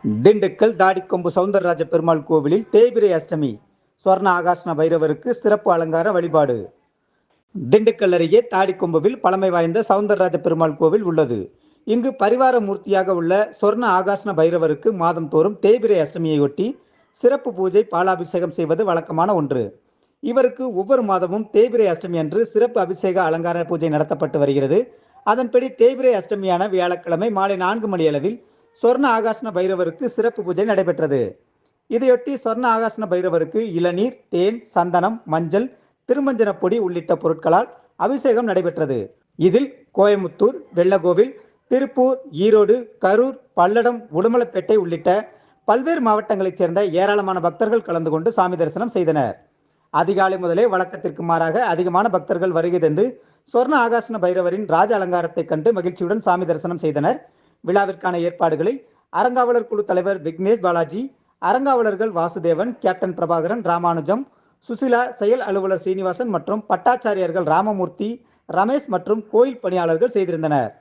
திண்டுக்கல் தாடிக்கொம்பு சவுந்தரராஜ பெருமாள் கோவிலில் தேய்பிரை அஷ்டமி சொர்ண ஆகாஷ்ண பைரவருக்கு சிறப்பு அலங்கார வழிபாடு. திண்டுக்கல் அருகே தாடிக்கொம்புவில் பழமை வாய்ந்த சவுந்தரராஜ பெருமாள் கோவில் உள்ளது. இங்கு பரிவார மூர்த்தியாக உள்ள சொர்ண ஆகாஷ்ண பைரவருக்கு மாதந்தோறும் தேய்பிரை அஷ்டமியையொட்டி சிறப்பு பூஜை பாலாபிஷேகம் செய்வது வழக்கமான ஒன்று. இவருக்கு ஒவ்வொரு மாதமும் தேய்பிரை அஷ்டமி அன்று சிறப்பு அபிஷேக அலங்கார பூஜை நடத்தப்பட்டு வருகிறது. அதன்படி தேய்பிரை அஷ்டமியான வியாழக்கிழமை மாலை 4 மணி அளவில் சொர்ண ஆகாஷ்ண பைரவருக்கு சிறப்பு பூஜை நடைபெற்றது. இதையொட்டி சொர்ண ஆகாஷ்ண பைரவருக்கு இளநீர், தேன், சந்தனம், மஞ்சள், திருமஞ்சன பொடி உள்ளிட்ட பொருட்களால் அபிஷேகம் நடைபெற்றது. இதில் கோயமுத்தூர், வெள்ளகோவில், திருப்பூர், ஈரோடு, கரூர், பல்லடம், உடுமலைப்பேட்டை உள்ளிட்ட பல்வேறு மாவட்டங்களைச் சேர்ந்த ஏராளமான பக்தர்கள் கலந்து கொண்டு சாமி தரிசனம் செய்தனர். அதிகாலை முதலே வழக்கத்திற்கு மாறாக அதிகமான பக்தர்கள் வருகை தந்து சொர்ண ஆகாஷ்ண பைரவரின் ராஜ அலங்காரத்தை கண்டு மகிழ்ச்சியுடன் சாமி தரிசனம் செய்தனர். விழாவிற்கான ஏற்பாடுகளை அறங்காவலர் குழு தலைவர் விக்னேஷ் பாலாஜி, அறங்காவலர்கள் வாசுதேவன், கேப்டன் பிரபாகரன், ராமானுஜம், சுசிலா, செயல் அலுவலர் சீனிவாசன் மற்றும் பட்டாச்சாரியர்கள் ராமமூர்த்தி, ரமேஷ் மற்றும் கோயில் பணியாளர்கள் செய்திருந்தனர்.